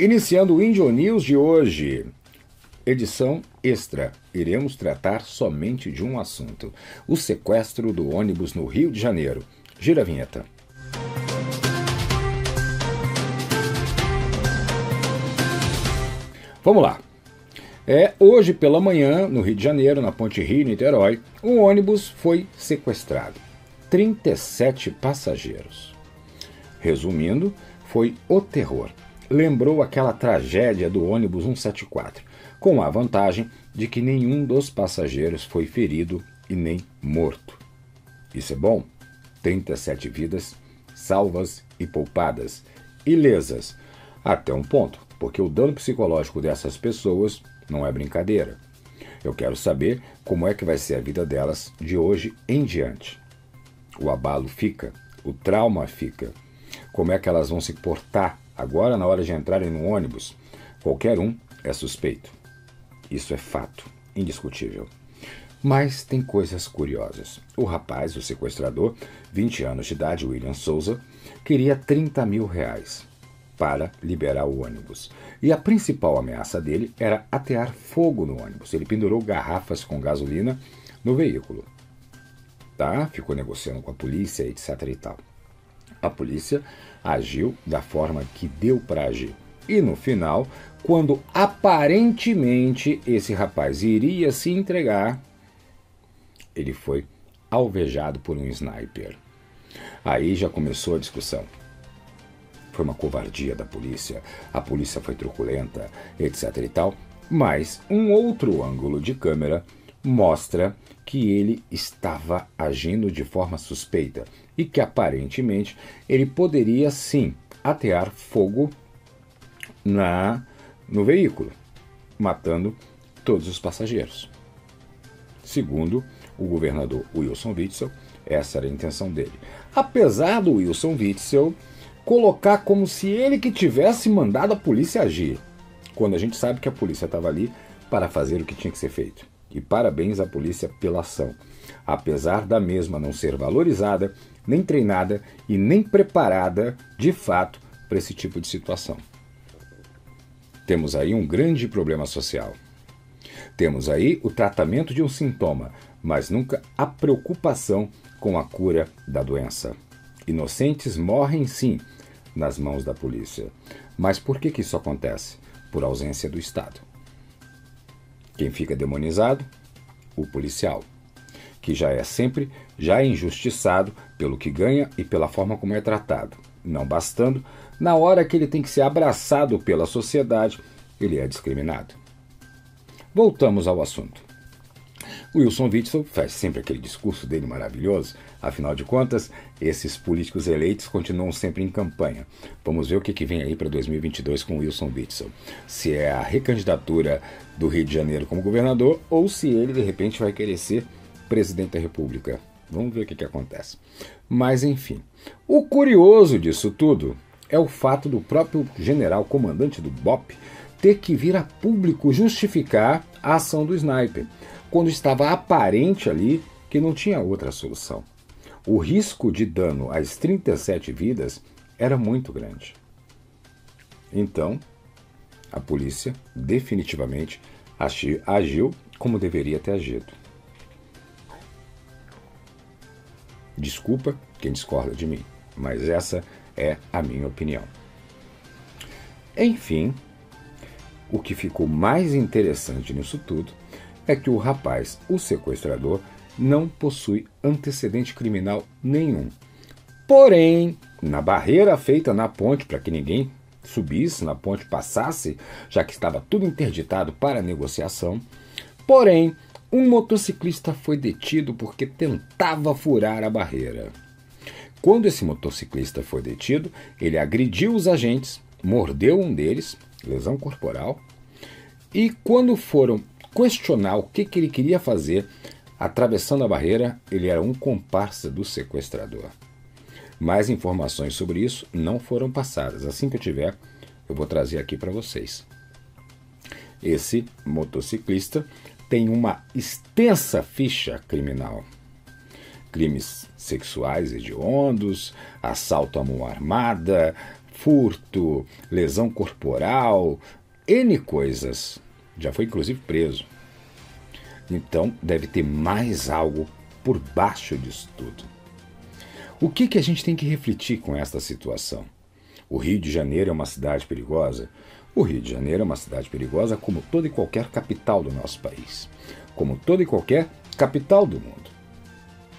Iniciando o Índio News de hoje, edição extra, iremos tratar somente de um assunto: o sequestro do ônibus no Rio de Janeiro. Gira a vinheta. Vamos lá. Hoje pela manhã, no Rio de Janeiro, na Ponte Rio-Niterói, um ônibus foi sequestrado. 37 passageiros. Resumindo, foi o terror. Lembrou aquela tragédia do ônibus 174, com a vantagem de que nenhum dos passageiros foi ferido e nem morto. Isso é bom? 37 vidas salvas e poupadas, ilesas, até um ponto, porque o dano psicológico dessas pessoas não é brincadeira. Eu quero saber como é que vai ser a vida delas de hoje em diante. O abalo fica, o trauma fica. Como é que elas vão se portar agora na hora de entrarem no ônibus? Qualquer um é suspeito. Isso é fato, indiscutível. Mas tem coisas curiosas. O rapaz, o sequestrador, 20 anos de idade, William Souza, queria R$30 mil para liberar o ônibus. E a principal ameaça dele era atear fogo no ônibus. Ele pendurou garrafas com gasolina no veículo. Ficou negociando com a polícia, etc. e tal. A polícia agiu da forma que deu para agir. E no final, quando aparentemente esse rapaz iria se entregar, ele foi alvejado por um sniper. Aí já começou a discussão. Foi uma covardia da polícia, a polícia foi truculenta, etc. e tal. Mas um outro ângulo de câmera mostra que ele estava agindo de forma suspeita e que aparentemente ele poderia sim atear fogo no veículo, matando todos os passageiros. Segundo o governador Wilson Witzel, essa era a intenção dele. Apesar do Wilson Witzel colocar como se ele que tivesse mandado a polícia agir, quando a gente sabe que a polícia estava ali para fazer o que tinha que ser feito. E parabéns à polícia pela ação, apesar da mesma não ser valorizada, nem treinada e nem preparada, de fato, para esse tipo de situação. Temos aí um grande problema social. Temos aí o tratamento de um sintoma, mas nunca a preocupação com a cura da doença. Inocentes morrem, sim, nas mãos da polícia. Mas por que isso acontece? Por ausência do Estado. Quem fica demonizado? O policial, que já é injustiçado pelo que ganha e pela forma como é tratado. Não bastando, na hora que ele tem que ser abraçado pela sociedade, ele é discriminado. Voltamos ao assunto. Wilson Witzel faz sempre aquele discurso dele maravilhoso. Afinal de contas, esses políticos eleitos continuam sempre em campanha. Vamos ver o que vem aí para 2022 com Wilson Witzel. Se é a recandidatura do Rio de Janeiro como governador ou se ele, de repente, vai querer ser presidente da República. Vamos ver o que acontece. Mas, enfim, o curioso disso tudo é o fato do próprio general comandante do BOPE ter que vir a público justificar a ação do sniper, quando estava aparente ali que não tinha outra solução. O risco de dano às 37 vidas era muito grande. Então, a polícia definitivamente agiu como deveria ter agido. Desculpa quem discorda de mim, mas essa é a minha opinião. Enfim, o que ficou mais interessante nisso tudo é que o rapaz, o sequestrador, não possui antecedente criminal nenhum. Porém, na barreira feita na ponte para que ninguém subisse na ponte, passasse, já que estava tudo interditado para negociação, porém, um motociclista foi detido porque tentava furar a barreira. Quando esse motociclista foi detido, ele agrediu os agentes, mordeu um deles, lesão corporal, e quando foram questionar o que ele queria fazer, atravessando a barreira, ele era um comparsa do sequestrador. Mais informações sobre isso não foram passadas. Assim que eu tiver, eu vou trazer aqui para vocês. Esse motociclista tem uma extensa ficha criminal. Crimes sexuais hediondos, assalto à mão armada, furto, lesão corporal, N coisas. Já foi inclusive preso. Então deve ter mais algo por baixo disso tudo. O que a gente tem que refletir com esta situação? O Rio de Janeiro é uma cidade perigosa? O Rio de Janeiro é uma cidade perigosa como toda e qualquer capital do nosso país. Como toda e qualquer capital do mundo.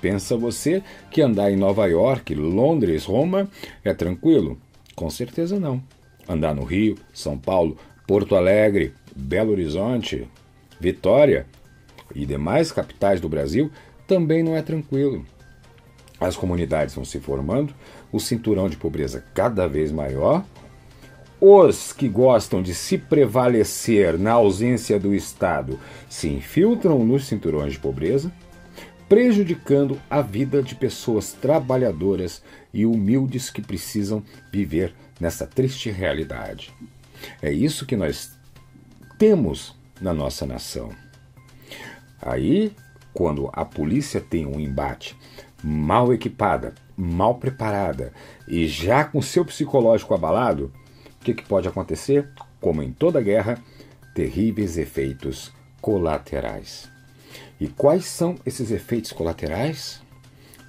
Pensa você que andar em Nova York, Londres, Roma é tranquilo? Com certeza não. Andar no Rio, São Paulo, Porto Alegre, Belo Horizonte, Vitória e demais capitais do Brasil também não é tranquilo. As comunidades vão se formando, o cinturão de pobreza cada vez maior. Os que gostam de se prevalecer na ausência do Estado se infiltram nos cinturões de pobreza, prejudicando a vida de pessoas trabalhadoras e humildes que precisam viver nessa triste realidade. É isso que nós temos na nossa nação. Aí, quando a polícia tem um embate mal equipada, mal preparada e já com seu psicológico abalado, o que pode acontecer? Como em toda guerra, terríveis efeitos colaterais. E quais são esses efeitos colaterais?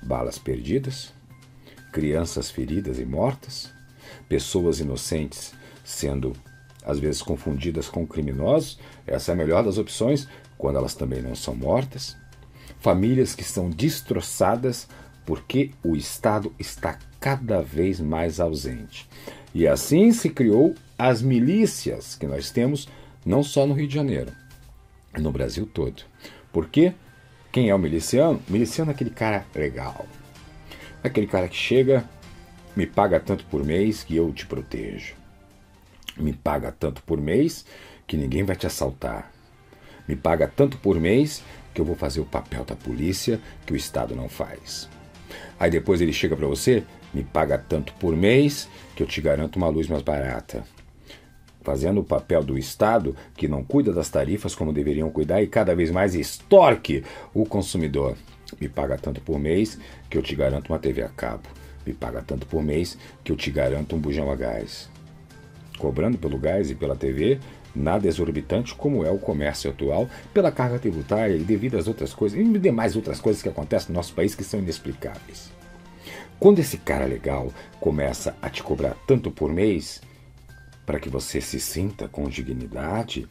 Balas perdidas, crianças feridas e mortas, pessoas inocentes sendo, às vezes, confundidas com criminosos. Essa é a melhor das opções, quando elas também não são mortas. Famílias que são destroçadas porque o Estado está cada vez mais ausente. E assim se criou as milícias que nós temos, não só no Rio de Janeiro, no Brasil todo. Por quê? Quem é o miliciano? O miliciano é aquele cara legal. Aquele cara que chega, me paga tanto por mês que eu te protejo. Me paga tanto por mês que ninguém vai te assaltar. Me paga tanto por mês que eu vou fazer o papel da polícia que o Estado não faz. Aí depois ele chega para você, me paga tanto por mês que eu te garanto uma luz mais barata. Fazendo o papel do Estado que não cuida das tarifas como deveriam cuidar e cada vez mais extorque o consumidor. Me paga tanto por mês que eu te garanto uma TV a cabo. Me paga tanto por mês que eu te garanto um bujão a gás. Cobrando pelo gás e pela TV, nada exorbitante como é o comércio atual, pela carga tributária e devido às outras coisas, e demais outras coisas que acontecem no nosso país que são inexplicáveis. Quando esse cara legal começa a te cobrar tanto por mês, para que você se sinta com dignidade,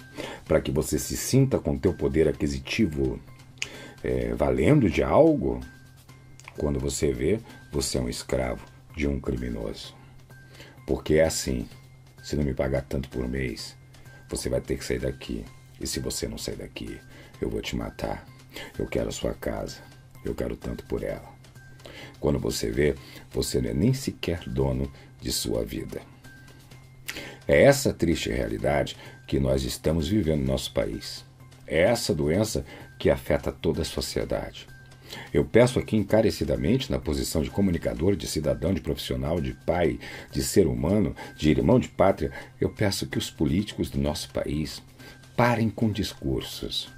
para que você se sinta com teu poder aquisitivo valendo de algo, quando você vê, você é um escravo de um criminoso. Porque é assim, se não me pagar tanto por mês, você vai ter que sair daqui. E se você não sair daqui, eu vou te matar. Eu quero a sua casa. Eu quero tanto por ela. Quando você vê, você não é nem sequer dono de sua vida. É essa triste realidade que nós estamos vivendo no nosso país. É essa doença que afeta toda a sociedade. Eu peço aqui encarecidamente, na posição de comunicador, de cidadão, de profissional, de pai, de ser humano, de irmão de pátria, eu peço que os políticos do nosso país parem com discursos.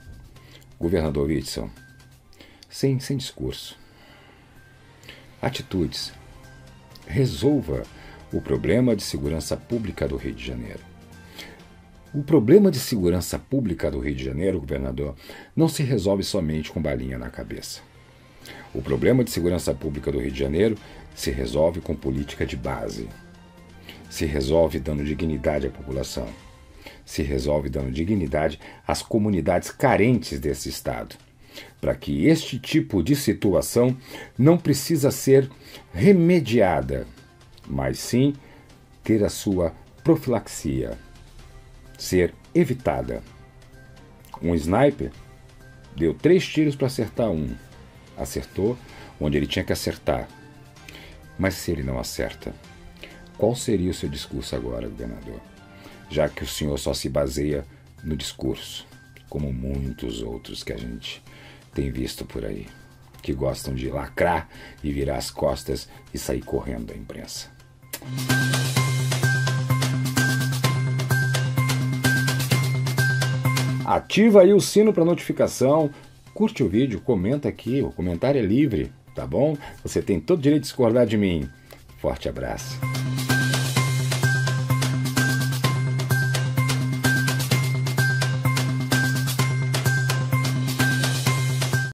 Governador Witzel, sem discurso. Atitudes. Resolva o problema de segurança pública do Rio de Janeiro. O problema de segurança pública do Rio de Janeiro, governador, não se resolve somente com balinha na cabeça. O problema de segurança pública do Rio de Janeiro se resolve com política de base. Se resolve dando dignidade à população. Se resolve dando dignidade às comunidades carentes desse estado. Para que este tipo de situação não precisa ser remediada, mas sim ter a sua profilaxia, ser evitada. Um sniper deu 3 tiros para acertar um. Acertou onde ele tinha que acertar. Mas se ele não acerta, qual seria o seu discurso agora, governador? Já que o senhor só se baseia no discurso, como muitos outros que a gente tem visto por aí, que gostam de lacrar e virar as costas e sair correndo da imprensa. Ativa aí o sino para notificação, curte o vídeo, comenta aqui, o comentário é livre, tá bom? Você tem todo o direito de discordar de mim. Forte abraço.